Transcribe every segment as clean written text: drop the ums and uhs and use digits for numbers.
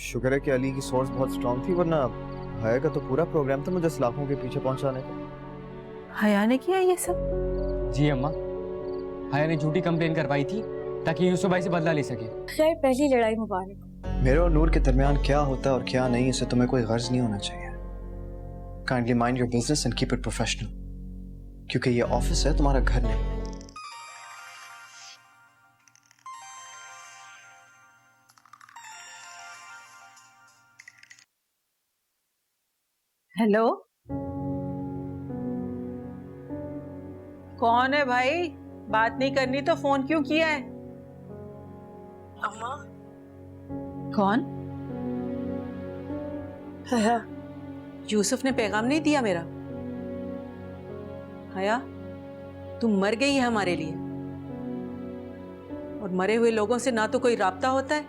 शुक्र है कि अली की सोर्स बहुत स्ट्रांग थी, वरना हया का तो पूरा प्रोग्राम था मुझे सलाखों के पीछे पहुंचाने का। हया ने किया ये सब? जी अम्मा, हया ने झूठी कंप्लेन करवाई थी ताकि यूसुफ भाई से बदला ले सके। खैर पहली लड़ाई मुबारक। मेरे और नूर के दरमियान क्या होता है और क्या नहीं, इसे तुम्हें कोई गर्ज नहीं होना चाहिए। Kindly mind your business and keep it professional, क्योंकि ये ऑफिस है, तुम्हारा घर नहीं। हेलो, कौन है भाई? बात नहीं करनी तो फोन क्यों किया है? अम्मा। कौन? हया। यूसुफ ने पैगाम नहीं दिया मेरा? हया, तू मर गई है हमारे लिए, और मरे हुए लोगों से ना तो कोई राब्ता होता है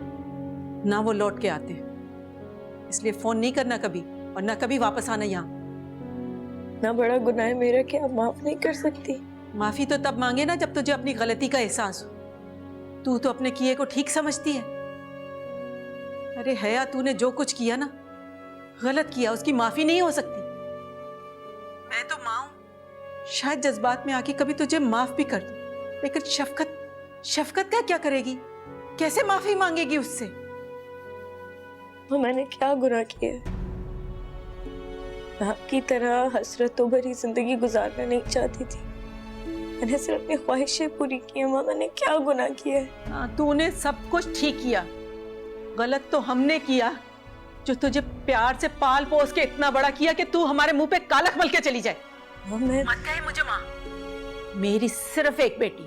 ना वो लौट के आते हैं, इसलिए फोन नहीं करना कभी, और ना कभी वापस आना यहाँ। ना बड़ा गुनाह है मेरा कि आप माफ नहीं कर सकती। माफी तो तब मांगे ना जब तुझे अपनी गलती का एहसास हो। तू तो अपने किए को ठीक समझती है। अरे हया, तूने जो कुछ किया ना, गलत किया, उसकी माफी नहीं हो सकती। मैं तो मां हूं, शायद जज्बात में आके कभी तुझे माफ भी कर दूं, लेकिन शफकत का क्या करेगी? कैसे माफी मांगेगी उससे? तो मैंने क्या गुनाह किया है? मैं आपकी तरह हसरतों भरी जिंदगी गुजारना नहीं चाहती थी। मैंने सिर्फ अपनी ख्वाहिशें पूरी की हैं। मां, मैंने क्या गुनाह किया है? हाँ, तूने सब कुछ ठीक किया, गलत तो हमने किया जो तुझे प्यार से पाल पोस के इतना बड़ा किया कि तू हमारे मुंह पे कालख मल के चली जाए। मैं मत कहे मुझे मां, मेरी सिर्फ एक बेटी।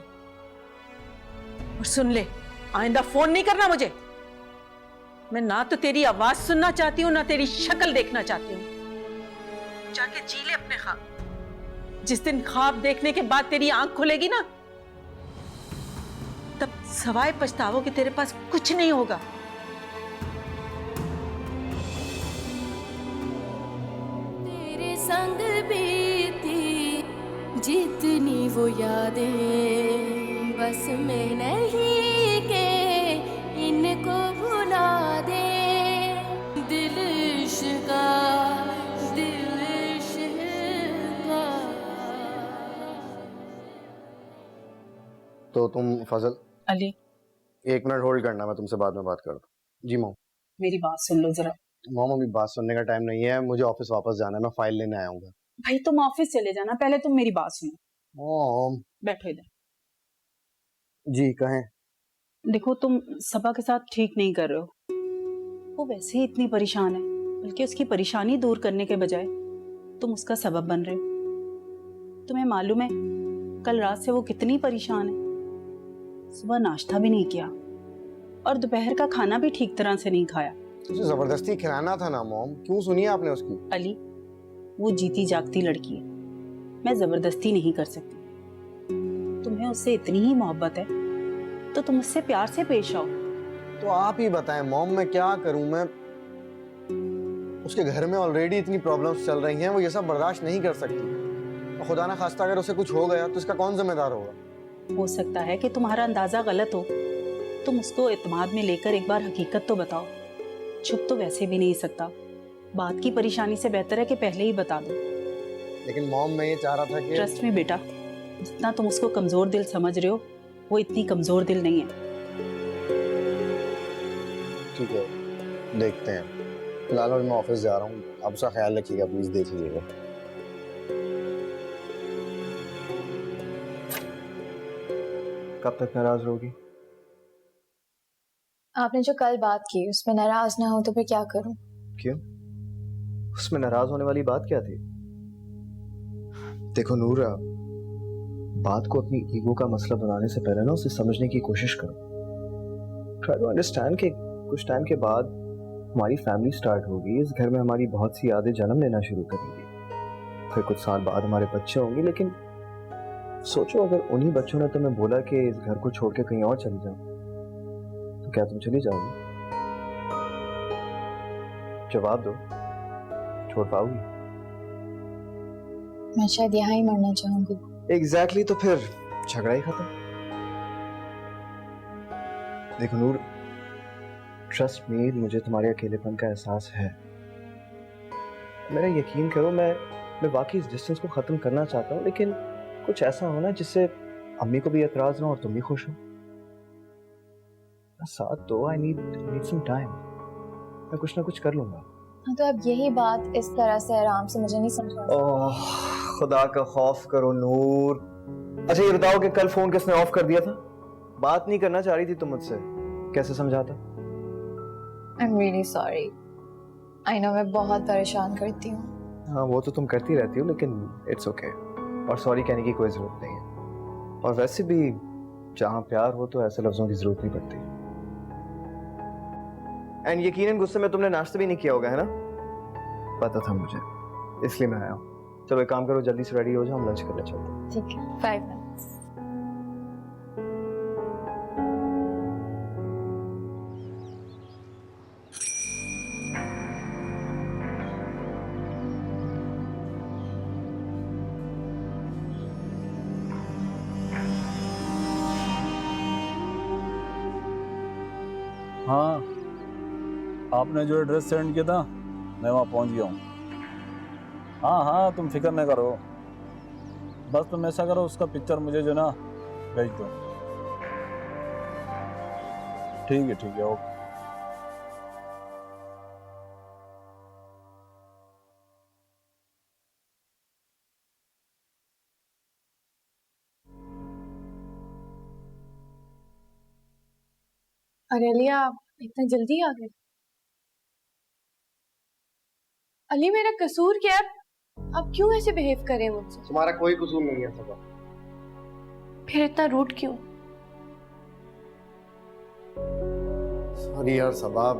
और सुन ले, आइंदा फोन नहीं करना मुझे। मैं ना तो तेरी आवाज सुनना चाहती हूँ ना तेरी शक्ल देखना चाहती हूँ। जाके जी ले अपने ख्वाब। जिस दिन ख्वाब देखने के बाद तेरी आंख खुलेगी ना, तब सवाए पछतावों कि तेरे पास कुछ नहीं होगा। तेरे संग बीती जितनी वो यादें बस में नहीं के इनको भुला दे। दिल इश्का दिल इश्का। तो तुम फजल, अली, 1 मिनट होल्ड करना, मैं तुमसे बाद में बात करता हूँ। जी मोम। मेरी बात सुन लो जरा। मोम, अभी बात सुनने का टाइम नहीं है, मुझे ऑफिस वापस जाना है, मैं फाइल लेने आया हूँ। भाई तुम ऑफिस चले जाना, पहले तुम मेरी बात सुनो। मोम। बैठो इधर। जी कहें। देखो, तुम सबा के साथ ठीक नहीं कर रहे हो। वो वैसे ही इतनी परेशान है, बल्कि उसकी परेशानी दूर करने के बजाय तुम उसका सबब बन रहे हो। तुम्हें मालूम है कल रात से वो कितनी परेशान है। सुबह नाश्ता भी नहीं किया और दोपहर का खाना भी ठीक तरह से नहीं खाया। उसे जबरदस्ती खिलाना था ना मोम, क्यों सुनी आपने उसकी? अली, वो जीती जागती लड़की है, मैं जबरदस्ती नहीं कर सकती। तुम्हें उससे इतनी ही मोहब्बत है तो तुम उससे प्यार से पेश आओ। तो आप ही बताएं मोम, मैं क्या करूं? मैं उसके घर में ऑलरेडी इतनी प्रॉब्लम्स चल रही हैं, वो ये सब बर्दाश्त नहीं कर सकती। और खुदा ना खास्ता अगर उसे कुछ हो गया तो इसका कौन जिम्मेदार होगा? हो सकता है कि तुम्हारा अंदाजा गलत हो। तुम उसको इत्मीनान में लेकर एक बार हकीकत तो बताओ। छुप तो वैसे भी नहीं सकता। बात की परेशानी से बेहतर है कि पहले ही बता दो। लेकिन मॉम, मैं ये चाह रहा था कि ट्रस्ट में बेटा, जितना तुम उसको कमजोर दिल समझ रहे हो वो इतनी कमजोर दिल नहीं है। ठीक है, देखते हैं। फिलहाल मैं ऑफिस जा रहा हूँ, आप उसका ख्याल रखिएगा, प्लीज देख लीजिएगा। कब तक नाराज रहोगी? आपने जो कल बात की उसमें नाराज ना हो तो फिर क्या करूं? क्यों? उसमें नाराज होने वाली बात क्या थी? देखो नूर, बात को अपनी ईगो का मसला बनाने से पहले ना उसे समझने की कोशिश करो। ट्राई टू अंडरस्टैंड कि कुछ टाइम के बाद हमारी फैमिली स्टार्ट होगी, इस घर में हमारी बहुत सी यादें जन्म लेना शुरू करेंगी, फिर कुछ साल बाद हमारे बच्चे होंगे। लेकिन सोचो, अगर उन्हीं बच्चों ने तुम्हें बोला कि इस घर को छोड़ के कहीं और चली जाओ, तो क्या तुम चली जाओगी? जवाब दो, छोड़ पाओगी? मैं शायद यहाँ ही मरना चाहूंगी। एग्जैक्टली, तो फिर झगड़ा ही खत्म। देखो नूर, ट्रस्ट मी, मुझे तुम्हारे अकेलेपन का एहसास है। मेरा यकीन करो, मैं वाकई इस डिस्टेंस को ख़त्म करना चाहता हूँ, लेकिन कुछ ऐसा हो ना जिससे अम्मी को भी एतराज़ ना हो और तुम भी खुश हो। साथ दो, आई नीड सम टाइम। मैं कुछ ना कुछ कर लूँगा। हाँ, तो अब यही बात इस तरह से आराम से मुझे नहीं समझा। ओह, खुदा का खौफ करो नूर। अच्छा ये बताओ कि कल फोन किसने ऑफ कर दिया था? बात नहीं करना चाह रही थी तुम मुझसे, कैसे समझाता? I'm really sorry. I know मैं बहुत परेशान करती हूँ। हाँ वो तो तुम करती रहती हो, लेकिन इट्स ओके और सॉरी कहने की कोई जरूरत नहीं है। और वैसे भी जहाँ प्यार हो तो ऐसे लफ्जों की जरूरत नहीं पड़ती। एंड यकीनन गुस्से में तुमने नाश्ता भी नहीं किया होगा, है ना? पता था मुझे, इसलिए मैं आया हूँ। चलो एक काम करो, जल्दी से रेडी हो जाओ, हम लंच करने चलते हैं। ठीक है, 5 minutes। हाँ, आपने जो एड्रेस सेंड किया था मैं वहाँ पहुँच गया हूँ। हाँ हाँ, तुम फिक्र न करो, बस तुम ऐसा करो उसका पिक्चर मुझे जो ना भेज दो। ठीक है ओके। अरे अली, आप इतना जल्दी आ गए? अली मेरा कसूर क्या है? आप क्यों ऐसे बिहेव कर रहे हैं मुझसे? तुम्हारा कोई कसूर नहीं है सबा। फिर इतना रूड क्यों? सॉरी यार सबा,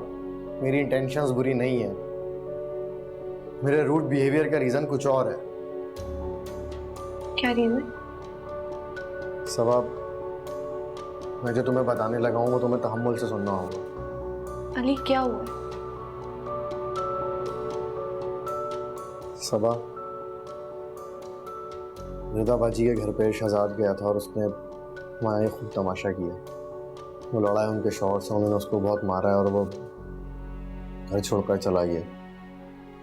मेरी इंटेंशंस बुरी नहीं है। मेरे रूड बिहेवियर का रीजन कुछ और है। क्या रीजन? सबा, मैं जो तुम्हें बताने लगा हूँ वो तुम्हें तहम्मुल से सुनना होगा। अली क्या हुआ? सबा, रिदा बाजी के घर पे शहजाद गया था और उसने वहाँ खूब तमाशा किया। वो लड़ा है उनके शौहर से, उन्होंने उसको बहुत मारा है और वो घर छोड़कर चला गया।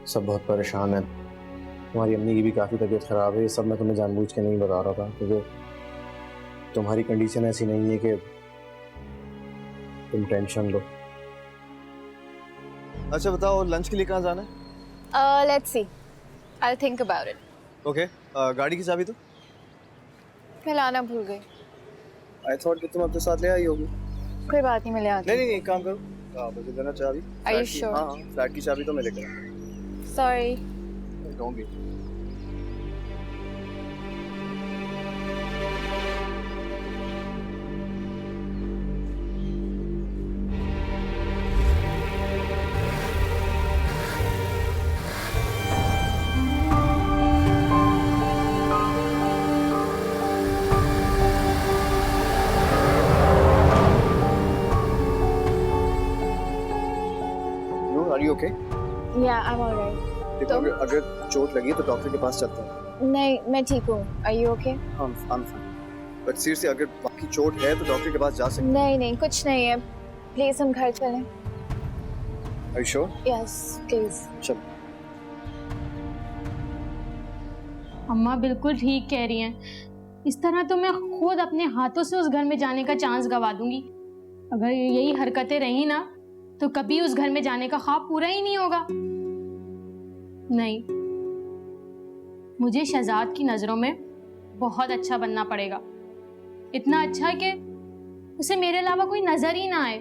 सब बहुत परेशान है। तुम्हारी अम्मी की भी काफ़ी तबीयत ख़राब है। ये सब मैं तुम्हें जानबूझ के नहीं बता रहा था क्योंकि तुम्हारी कंडीशन ऐसी नहीं है कि तुम टेंशन लो। अच्छा बताओ, लंच के लिए कहाँ जाना है? Let's see. I'll think about it. Okay, गाड़ी की चाबी तो? मैं लाना भूल गई। आई थॉट कि तुम अपने साथ ले आई होगी। कोई बात नहीं, मैं ले आती नहीं, एक काम करो, मुझे देना चाबी। Are you sure? हाँ, फ्लैट की चाबी तो मैं लेकर आऊँ। Sorry. Don't be. Are you okay? Yeah, I'm alright. देखो अगर चोट लगी तो डॉक्टर के पास चलते हैं। नहीं, मैं ठीक हूँ। Are you okay? I'm fine. But seriously, अगर बाकी चोट है तो डॉक्टर के पास जा सकते नहीं, कुछ नहीं है। Please हम घर चलें। हैं। Are you sure? Yes, please. चलो। अम्मा बिल्कुल ठीक कह रही हैं। इस तरह तो मैं खुद अपने हाथों से उस घर में जाने का चांस गवा दूंगी। अगर यही हरकतें रही ना तो कभी उस घर में जाने का ख्वाब पूरा ही नहीं होगा। नहीं, मुझे शहजाद की नज़रों में बहुत अच्छा बनना पड़ेगा। इतना अच्छा कि उसे मेरे अलावा कोई नजर ही ना आए।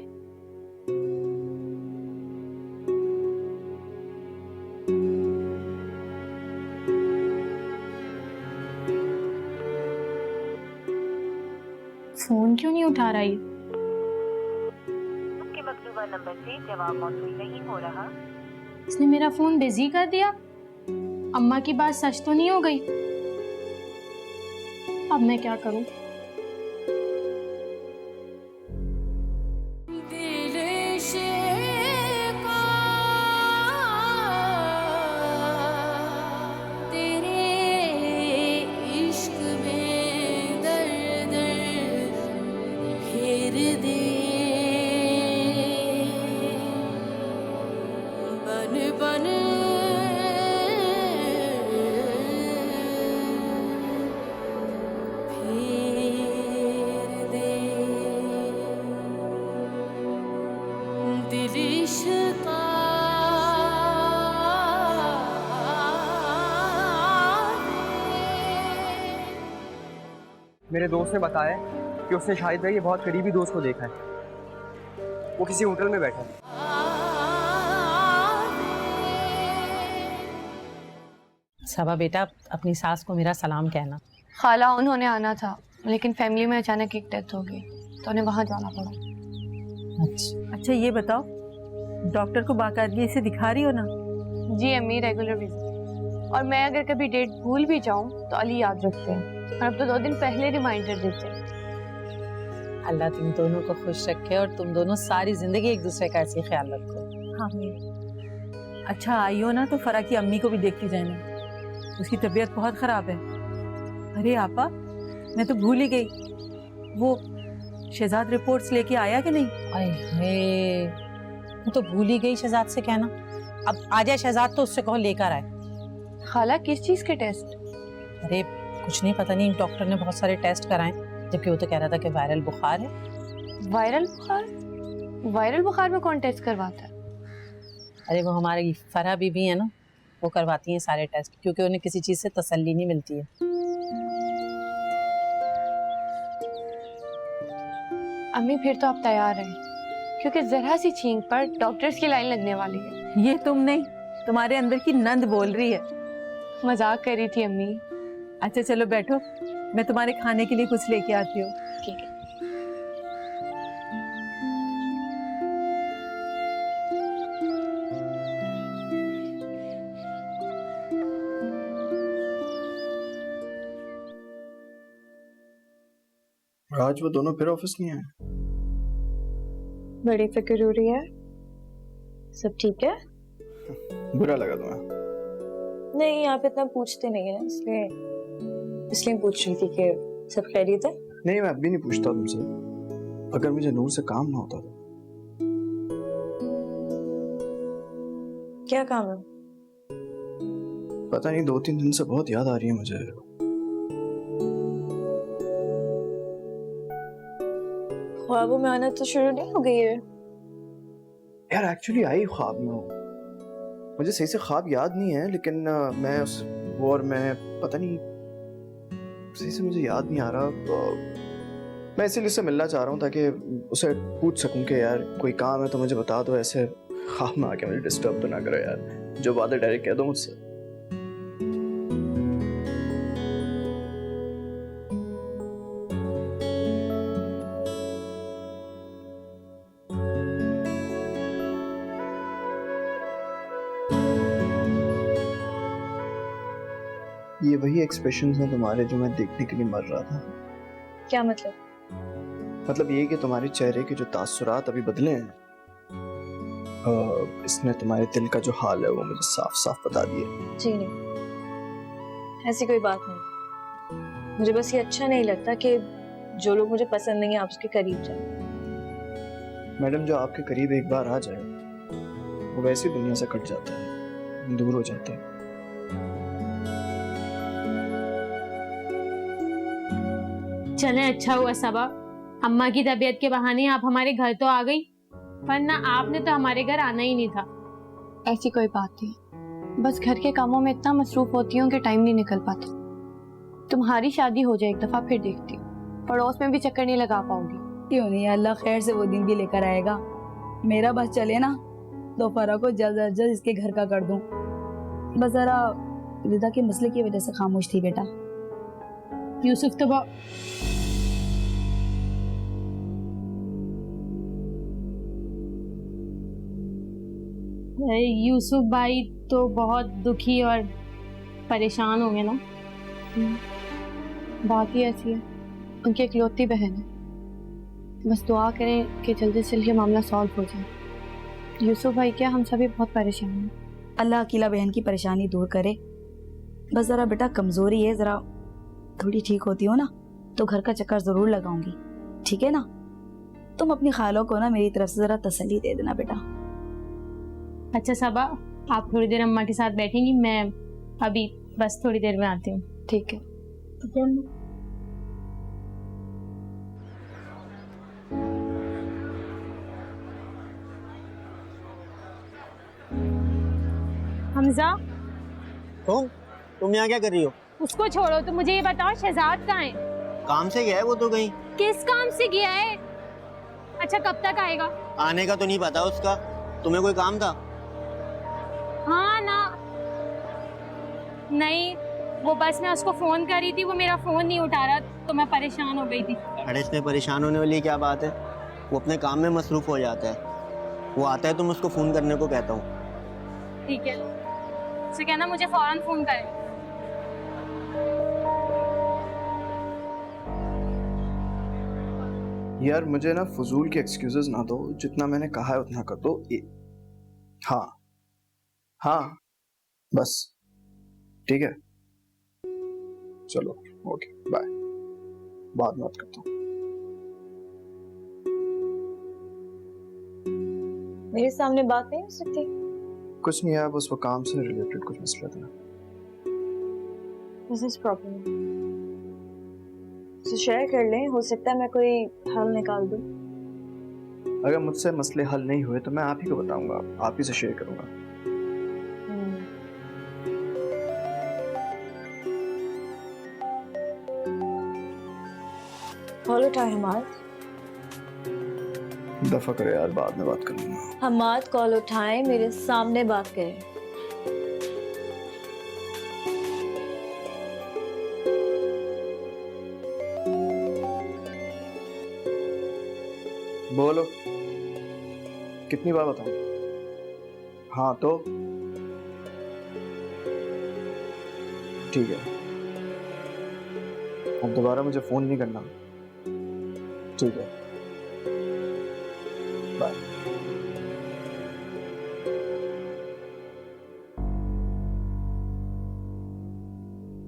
फोन क्यों नहीं उठा रहा ये? आपके मकरूबा नंबर से जवाब मौसूल नहीं हो रहा। इसने मेरा फोन बिजी कर दिया। अम्मा की बात सच तो नहीं हो गई? अब मैं क्या करूं? बन बन फेर दे दिल इश्क़ा मेरे दोस्त ने बताया कि उसने शाहिद भाई के बहुत करीबी दोस्त को देखा है, वो किसी होटल में बैठा है। सबा बेटा, अपनी सास को मेरा सलाम कहना। खाला उन्होंने आना था, लेकिन फैमिली में अचानक एक डेथ हो गई तो उन्हें वहाँ जाना पड़ा। अच्छा ये बताओ, डॉक्टर को बाकायदगी से दिखा रही हो ना? जी अम्मी, रेगुलर विजिट। और मैं अगर कभी डेट भूल भी जाऊँ तो अली याद रखते हैं, और अब तो 2 दिन पहले रिमाइंडर देते हैं। अल्लाह तुम दोनों को खुश रखे और तुम दोनों सारी जिंदगी एक दूसरे का ऐसे ख्याल रखो। हाँ। अच्छा आई हो ना तो फरा की अम्मी को भी देखती जाना, उसकी तबीयत बहुत ख़राब है। अरे आपा, मैं तो भूल ही गई, वो शहजाद रिपोर्ट्स लेके आया कि नहीं? अरे मैं तो भूल ही गई शहजाद से कहना। अब आ जाए शहजाद तो उससे कहो लेकर आए। खाला किस चीज़ के टेस्ट? अरे कुछ नहीं, पता नहीं, डॉक्टर ने बहुत सारे टेस्ट कराए, जबकि वो तो कह रहा था कि वायरल बुखार है। वायरल बुखार? वायरल बुखार में कौन टेस्ट करवाता है? अरे वो हमारी फरहा बीबी है ना, वो करवाती हैं सारे टेस्ट, क्योंकि उन्हें किसी चीज़ से तसल्ली नहीं मिलती है। अम्मी फिर तो आप तैयार हैं, क्योंकि जरा सी छींक पर डॉक्टर्स की लाइन लगने वाली है। ये तुम नहीं, तुम्हारे अंदर की नंद बोल रही है। मजाक कर रही थी अम्मी। अच्छा चलो बैठो, मैं तुम्हारे खाने के लिए कुछ लेके आती हूँ। ठीक है। आज वो दोनों फिर ऑफिस नहीं आए? बड़ी फिक्र हो रही है। सब ठीक है? बुरा लगा तुम्हें? नहीं, आप इतना पूछते नहीं है, इसलिए पूछ रही थी कि सब खैरियत है। नहीं, मैं अब भी नहीं पूछता तुमसे, अगर मुझे नूर से काम ना होता तो। क्या काम है? पता नहीं, 2-3 दिन से बहुत याद आ रही है मुझे। ख्वाबों में आना तो शुरू नहीं हो गई है? यार एक्चुअली आई ख्वाब में हूँ, मुझे सही से ख्वाब याद नहीं है, लेकिन मैं उस वो और मैं पता नहीं, सही से मुझे याद नहीं आ रहा। मैं इसीलिए उससे मिलना चाह रहा हूँ ताकि उसे पूछ सकूं कि यार कोई काम है तो मुझे बता दो, ऐसे ख्वाब में आके मुझे डिस्टर्ब तो ना करो यार, जो बात है डायरेक्ट कह दो मुझसे। ये वही एक्सप्रेशंस हैं तुम्हारे जो मैं देखने के लिए मर रहा था। क्या मतलब? मतलब ये कि तुम्हारे चेहरे के जो तासुरात अभी बदले हैं, इसने तुम्हारे दिल का जो हाल है वो मुझे साफ साफ बता दिया। जी नहीं, ऐसी कोई बात नहीं। मुझे बस ये अच्छा नहीं लगता कि जो लोग मुझे पसंद नहीं है आप उसके करीब जाए। मैडम, जो आपके करीब एक बार आ जाए वो वैसी दुनिया से कट जाता है, दूर हो जाता है। चले अच्छा हुआ सबा, अम्मा की तबीयत के बहाने आप हमारे घर तो आ गई, वरना आपने तो हमारे घर आना ही नहीं था। ऐसी कोई बात नहीं, बस घर के कामों में इतना मसरूफ होती हूँ कि टाइम नहीं निकल पाता। तुम्हारी शादी हो जाए एक दफा फिर देखती हूँ, पड़ोस में भी चक्कर नहीं लगा पाओगी। क्यों नहीं, अल्लाह खैर से वो दिन भी लेकर आएगा। मेरा बस चले ना तो फरा को जल्द अज जल्द इसके घर का कर दूं। बस जरा रिदा के मसले की वजह से खामोश थी बेटा। यूसुफ तो यूसुफ भाई तो बहुत दुखी और परेशान हो गए ना। बात ही ऐसी है, उनकी इकलौती बहन है, बस दुआ करें कि जल्दी से ये मामला सॉल्व हो जाए। यूसुफ भाई क्या, हम सभी बहुत परेशान हैं। अल्लाह अकेला बहन की परेशानी दूर करे। बस जरा बेटा कमजोरी है, जरा थोड़ी ठीक होती हो ना तो घर का चक्कर जरूर लगाऊंगी, ठीक है ना? तुम अपनी खालों को ना मेरी तरफ से जरा तसल्ली दे देना बेटा। अच्छा सबा, आप थोड़ी देर अम्मा के साथ बैठेंगी, मैं अभी बस थोड़ी देर में आती हूँ। ठीक है। ठीक है अम्मा। हमजा, कौन? तुम यहाँ क्या कर रही हो? उसको छोड़ो, तो मुझे ये बताओ शहजाद कहाँ है? काम से गया है वो तो कहीं। किस काम से गया है? अच्छा, कब तक आएगा? आने का तो नहीं पता उसका। तुम्हें कोई काम था? हाँ ना, नहीं, वो बस मैं उसको फोन कर रही थी, वो मेरा फोन नहीं उठा रहा, तो मैं परेशान हो गई थी। अरे इसमें परेशान होने वाली क्या बात है? वो अपने काम में मसरूफ हो जाता है। वो आता है तो मैं उसको फोन करने को कहता हूँ। ठीक है, उसे कहना मुझे फौरन फोन करे। यार मुझे ना फजूल के एक्सक्यूजेस ना दो, जितना मैंने कहा है उतना कर दो। हाँ हाँ बस, ठीक है, चलो ओके बाय, बाद में बात करता हूँ। मेरे सामने बात नहीं हो सकती? कुछ नहीं यार, बस वो काम से रिलेटेड कुछ मसला था। दिस इज प्रॉब्लम, शेयर कर लें, हो सकता है मैं कोई हल निकाल दूं। अगर मुझसे मसले हल नहीं हुए तो मैं आप ही को बताऊंगा, आप ही से शेयर करूंगा। कॉल उठाए हमाद। दफा करे यार, बाद में बात कर लूंगा। हमाद कॉल उठाए, मेरे सामने बात करें। बोलो, कितनी बार बताऊं? हाँ तो ठीक है, अब दोबारा मुझे फोन नहीं करना, ठीक है, बाय।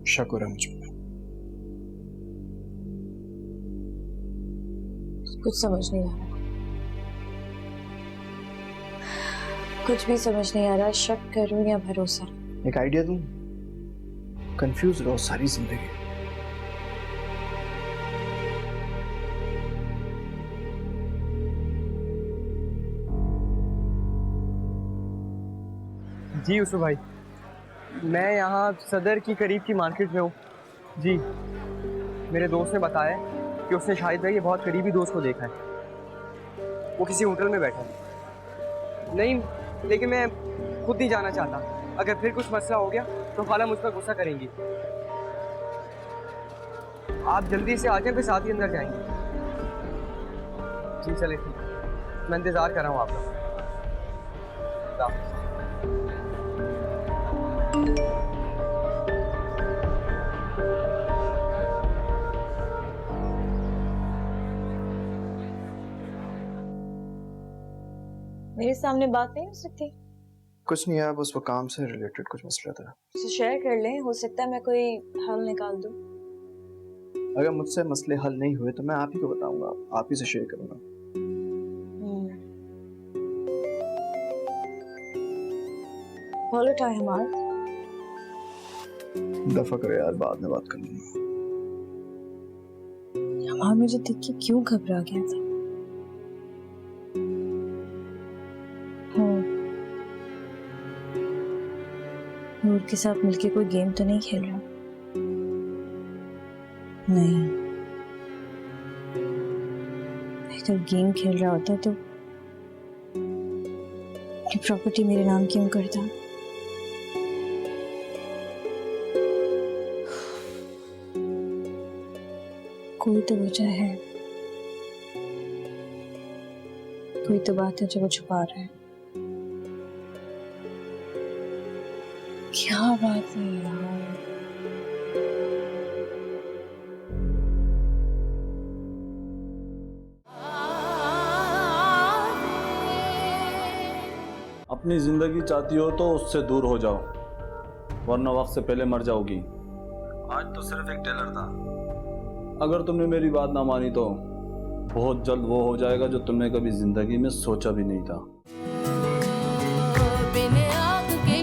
शक हो रहा है मुझ पर? कुछ समझ नहीं आ रहा, कुछ भी समझ नहीं आ रहा। शक करूं या भरोसा? एक आइडिया दूं? कंफ्यूज रहो सारी जिंदगी। जी यूसुफ भाई, मैं यहाँ सदर की करीब की मार्केट में हूँ। जी, मेरे दोस्त ने बताया कि उसने शाहिद भाई के बहुत करीबी दोस्त को देखा है। वो किसी होटल में बैठा है। नहीं, लेकिन मैं खुद नहीं जाना चाहता। अगर फिर कुछ मसला हो गया तो खाला मुझ पर गुस्सा करेंगी। आप जल्दी से आ जाएं, फिर साथ ही अंदर जाएंगे। जी चले, ठीक है, मैं इंतज़ार कर रहा हूँ आपका। मेरे सामने बात नहीं हो सकती? कुछ नहीं यार, बस वो काम से रिलेटेड कुछ मसला था। शेयर कर लें, हो सकता है मैं कोई हल निकाल दूं। अगर मुझसे मसले हल नहीं हुए तो मैं आप ही को बताऊंगा, आप ही से शेयर करूंगा। कॉल उठाए हमाद। दफा करे यार, बाद में बात कर लूंगा। हमाद मुझे देख के क्यों घबरा गया था? नूर के साथ मिलके कोई गेम तो नहीं खेल रहा? नहीं, अगर गेम खेल रहा होता तो ये प्रॉपर्टी मेरे नाम क्यों करता? कोई तो वजह है, कोई तो बात है जो वो छुपा रहा है। क्या बात है यार? अपनी जिंदगी चाहती हो तो उससे दूर हो जाओ, वरना वक्त से पहले मर जाओगी। आज तो सिर्फ एक टेलर था। अगर तुमने मेरी बात ना मानी तो बहुत जल्द वो हो जाएगा जो तुमने कभी जिंदगी में सोचा भी नहीं था। बिन आग के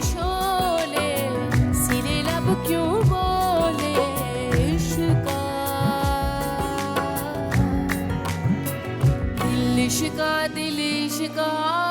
इश्का दिल इश्का